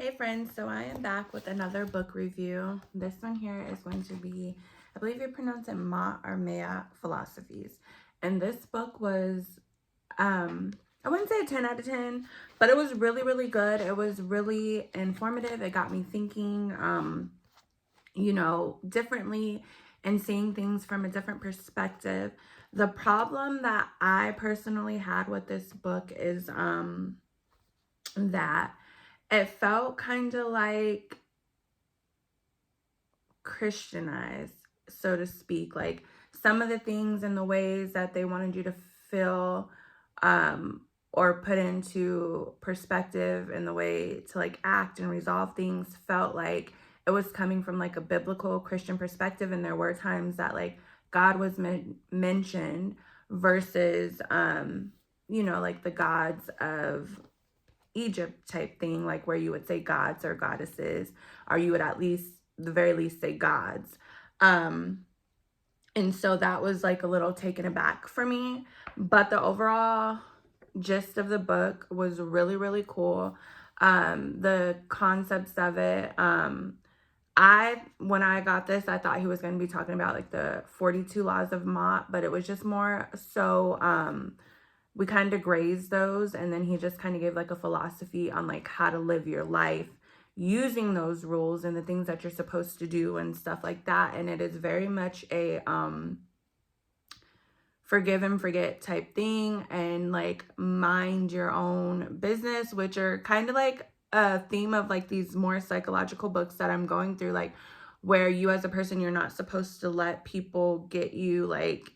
Hey friends, so I am back with another book review. This one here is going to be, I believe you pronounce it Maat or Maat Philosophies. And this book was, I wouldn't say a 10 out of 10, but it was really, really good. It was really informative. It got me thinking, differently and seeing things from a different perspective. The problem that I personally had with this book is that it felt kind of like Christianized, so to speak. Like some of the things and the ways that they wanted you to feel or put into perspective and the way to like act and resolve things felt like it was coming from like a biblical Christian perspective. And there were times that like God was mentioned versus, like the gods of Egypt type thing, like where you would say gods or goddesses, or you would at least, the very least, say gods. Um, and so that was like a little taken aback for me. But the overall gist of the book was really, really cool. The concepts of it. When I got this, I thought he was going to be talking about like the 42 laws of Mott, but it was just more so we kind of grazed those, and then he just kind of gave like a philosophy on like how to live your life using those rules and the things that you're supposed to do and stuff like that. And it is very much a forgive and forget type thing, and like mind your own business, which are kind of like a theme of like these more psychological books that I'm going through, like where you as a person, you're not supposed to let people get you like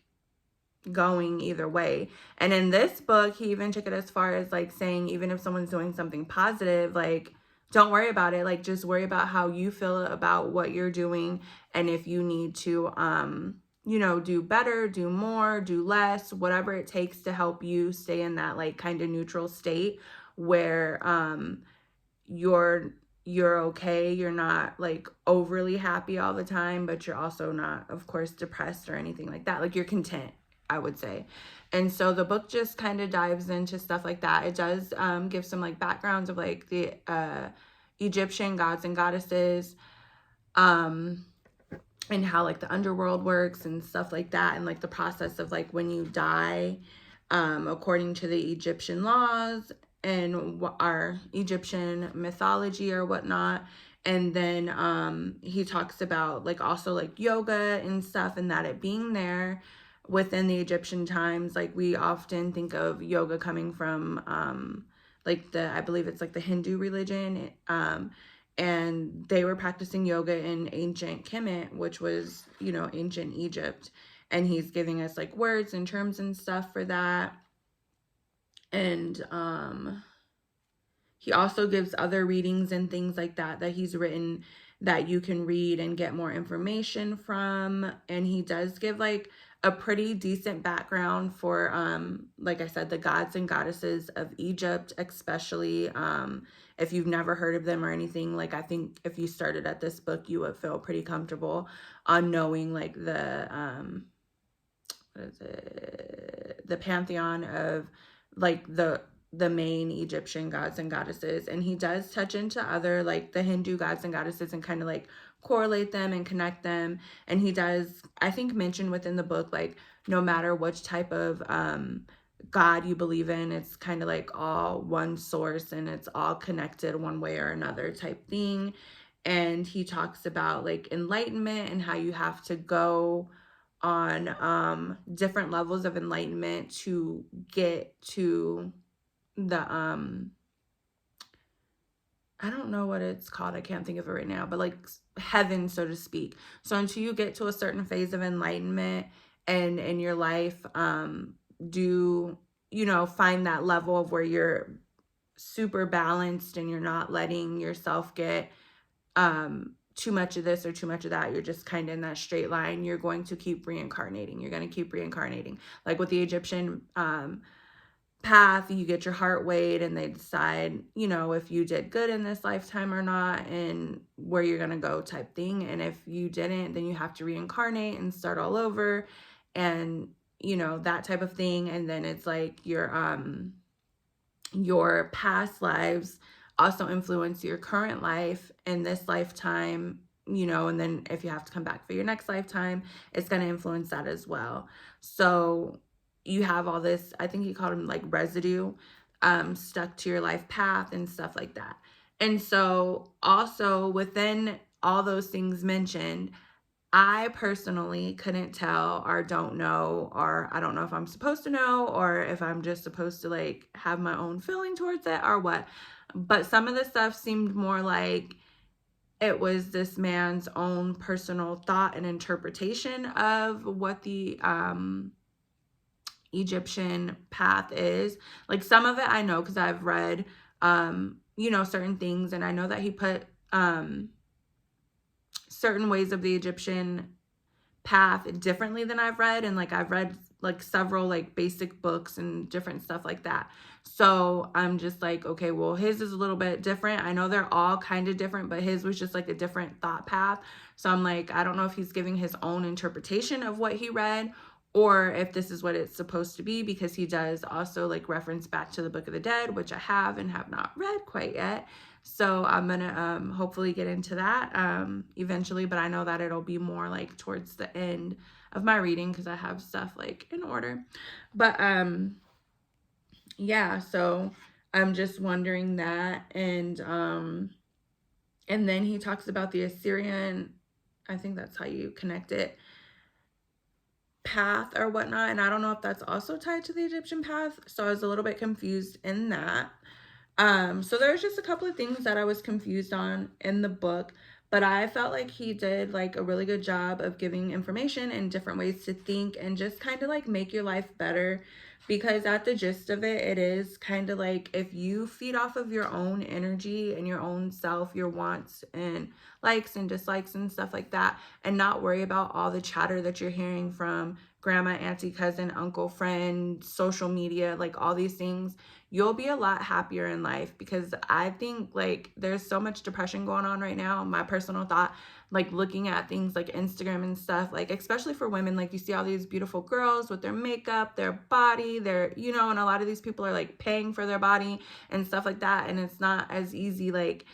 going either way. And in this book, he even took it as far as like saying, even if someone's doing something positive, like don't worry about it. Like just worry about how you feel about what you're doing. And if you need to, do better, do more, do less, whatever it takes to help you stay in that like kind of neutral state where, you're okay, you're not like overly happy all the time, but you're also not, of course, depressed or anything like that. Like you're content, I would say. And so the book just kind of dives into stuff like that. It does give some like backgrounds of like the Egyptian gods and goddesses, um and how like the underworld works and stuff like that, and like the process of like when you die, according to the Egyptian laws and our Egyptian mythology or whatnot. And then he talks about like also like yoga and stuff, and that it being there within the Egyptian times. Like we often think of yoga coming from like I believe it's like the Hindu religion, and they were practicing yoga in ancient Kemet, which was, ancient Egypt. And he's giving us like words and terms and stuff for that. And he also gives other readings and things like that he's written that you can read and get more information from. And he does give like a pretty decent background for like I said, the gods and goddesses of Egypt, especially if you've never heard of them or anything. Like I think if you started at this book, you would feel pretty comfortable on knowing like the pantheon of like the main Egyptian gods and goddesses. And he does touch into other like the Hindu gods and goddesses and kind of like correlate them and connect them. And he does, I think, mention within the book like no matter which type of God you believe in, it's kind of like all one source and it's all connected one way or another type thing. And he talks about like enlightenment and how you have to go on different levels of enlightenment to get to the I don't know what it's called, I can't think of it right now, but like heaven, so to speak. So until you get to a certain phase of enlightenment and in your life, do find that level of where you're super balanced and you're not letting yourself get too much of this or too much of that. You're just kind of in that straight line. You're going to keep reincarnating. You're going to keep reincarnating. Like with the Egyptian path, you get your heart weighed and they decide, if you did good in this lifetime or not and where you're going to go type thing. And if you didn't, then you have to reincarnate and start all over and, that type of thing. And then it's like your past lives also influence your current life in this lifetime, you know, and then if you have to come back for your next lifetime, it's going to influence that as well. So you have all this, I think he called them like residue, stuck to your life path and stuff like that. And so also within all those things mentioned, I personally couldn't tell or don't know, or I don't know if I'm supposed to know or if I'm just supposed to like have my own feeling towards it or what. But some of the stuff seemed more like it was this man's own personal thought and interpretation of what the Egyptian path is. Like some of it I know because I've read, you know, certain things, and I know that he put certain ways of the Egyptian path differently than I've read, and like I've read like several like basic books and different stuff like that. So I'm just like, okay, well his is a little bit different. I know they're all kind of different, but his was just like a different thought path. So I'm like, I don't know if he's giving his own interpretation of what he read or if this is what it's supposed to be, because he does also like reference back to the Book of the Dead, which I have and have not read quite yet. So I'm gonna hopefully get into that eventually, but I know that it'll be more like towards the end of my reading because I have stuff like in order. But yeah, so I'm just wondering that. And then he talks about the Assyrian, I think that's how you connect it, path or whatnot. And I don't know if that's also tied to the Egyptian path. So I was a little bit confused in that. So there's just a couple of things that I was confused on in the book, but I felt like he did like a really good job of giving information and different ways to think and just kind of like make your life better, because at the gist of it, it is kind of like if you feed off of your own energy and your own self, your wants and likes and dislikes and stuff like that, and not worry about all the chatter that you're hearing from grandma, auntie, cousin, uncle, friend, social media, like all these things, you'll be a lot happier in life. Because I think like there's so much depression going on right now. My personal thought, like looking at things like Instagram and stuff, like especially for women, like you see all these beautiful girls with their makeup, their body, their, you know, and a lot of these people are like paying for their body and stuff like that. And it's not as easy, like,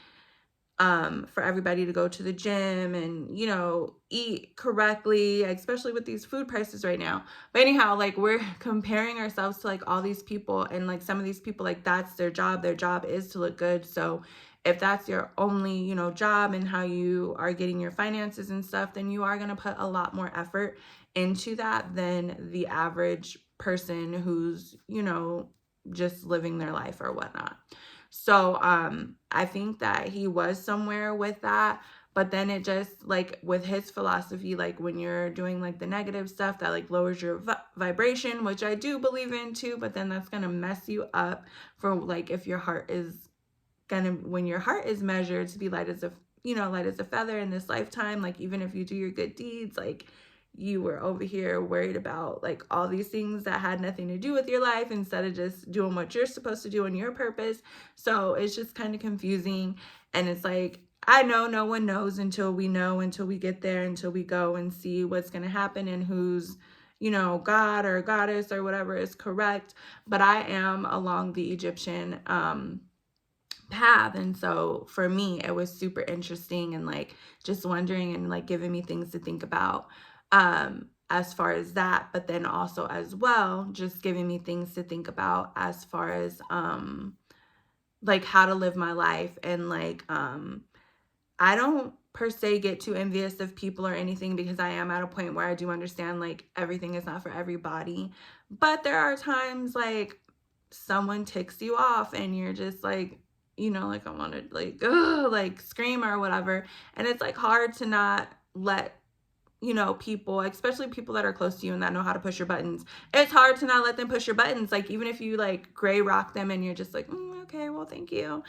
for everybody to go to the gym and, you know, eat correctly, especially with these food prices right now. But anyhow, like we're comparing ourselves to like all these people, and like some of these people, like that's their job. Their job is to look good. So if that's your only, you know, job and how you are getting your finances and stuff, then you are going to put a lot more effort into that than the average person who's, you know, just living their life or whatnot. So I think that he was somewhere with that. But then it just like with his philosophy, like when you're doing like the negative stuff that like lowers your vibration, which I do believe in too, but then that's going to mess you up for like if your heart is gonna, when your heart is measured to be light as a, you know, light as a feather in this lifetime, like even if you do your good deeds, like you were over here worried about like all these things that had nothing to do with your life instead of just doing what you're supposed to do in your purpose. So it's just kind of confusing. And it's like, I know no one knows until we know, until we get there, until we go and see what's going to happen and who's, you know, God or goddess or whatever is correct. But I am along the Egyptian path, and so for me it was super interesting and like just wondering and like giving me things to think about as far as that, but then also as well just giving me things to think about as far as like how to live my life. And like I don't per se get too envious of people or anything, because I am at a point where I do understand like everything is not for everybody. But there are times like someone ticks you off and you're just like, you know, like I want to like, ugh, like scream or whatever. And it's like hard to not let, you know, people, especially people that are close to you and that know how to push your buttons. It's hard to not let them push your buttons. Like even if you like gray rock them and you're just like, okay, well, thank you.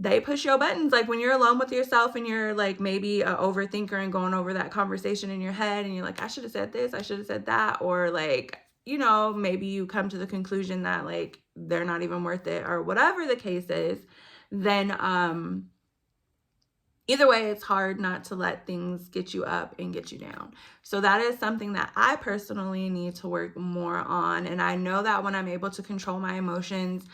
They push your buttons. Like when you're alone with yourself and you're like maybe an overthinker and going over that conversation in your head and you're like, I should have said this, I should have said that, or like, you know, maybe you come to the conclusion that like they're not even worth it or whatever the case is, then either way, it's hard not to let things get you up and get you down. So that is something that I personally need to work more on. And I know that when I'm able to control my emotions,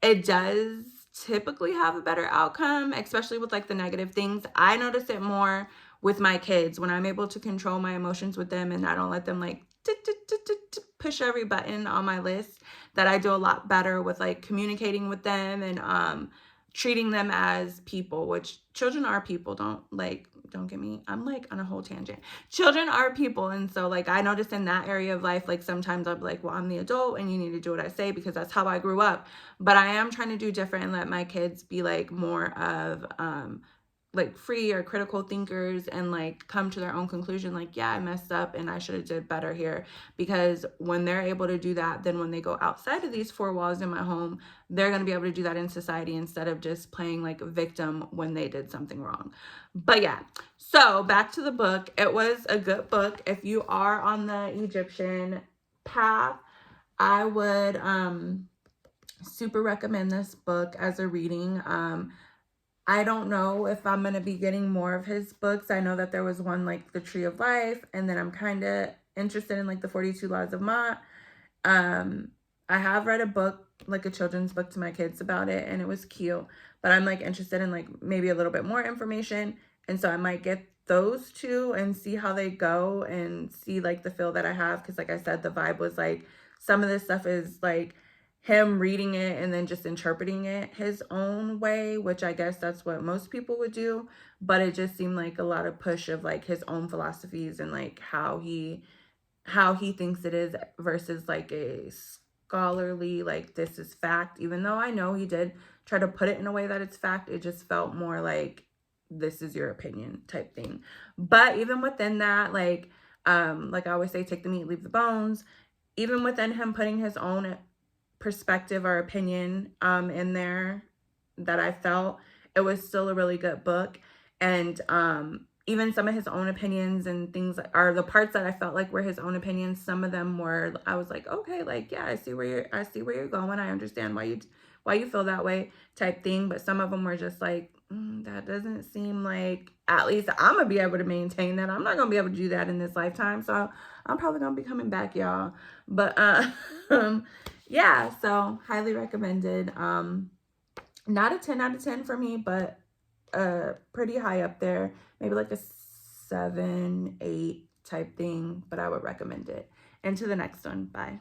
it does typically have a better outcome, especially with like the negative things. I notice it more with my kids when I'm able to control my emotions with them and I don't let them like push every button on my list, that I do a lot better with like communicating with them and treating them as people, which children are people. Don't get me, I'm like on a whole tangent. Children are people. And so like I noticed in that area of life, like sometimes I'm like, well, I'm the adult and you need to do what I say because that's how I grew up. But I am trying to do different and let my kids be like more of like free or critical thinkers and like come to their own conclusion, like, yeah, I messed up and I should have did better here. Because when they're able to do that, then when they go outside of these four walls in my home, they're going to be able to do that in society instead of just playing like a victim when they did something wrong. But yeah, so back to the book. It was a good book. If you are on the Egyptian path, I would super recommend this book as a reading. I don't know if I'm going to be getting more of his books. I know that there was one like The Tree of Life, and then I'm kind of interested in like the 42 Laws of Maat. I have read a book, like a children's book to my kids about it, and it was cute, but I'm like interested in like maybe a little bit more information. And so I might get those two and see how they go and see like the feel that I have. Cause like I said, the vibe was like some of this stuff is like him reading it and then just interpreting it his own way, which I guess that's what most people would do. But it just seemed like a lot of push of like his own philosophies and like how he thinks it is versus like a scholarly, like this is fact. Even though I know he did try to put it in a way that it's fact, it just felt more like this is your opinion type thing. But even within that, like I always say, take the meat, leave the bones. Even within him putting his own perspective or opinion in there that I felt, it was still a really good book. And even some of his own opinions and things are the parts that I felt like were his own opinions. Some of them were, I was like, okay, like, yeah, I see where you're going. I understand why you feel that way type thing. But some of them were just like, that doesn't seem like, at least I'm gonna be able to maintain that. I'm not gonna be able to do that in this lifetime. So I'm probably gonna be coming back, y'all. But yeah, so highly recommended. Not a 10 out of 10 for me, but pretty high up there, maybe like a 7, 8 type thing, but I would recommend it. And to the next one. Bye.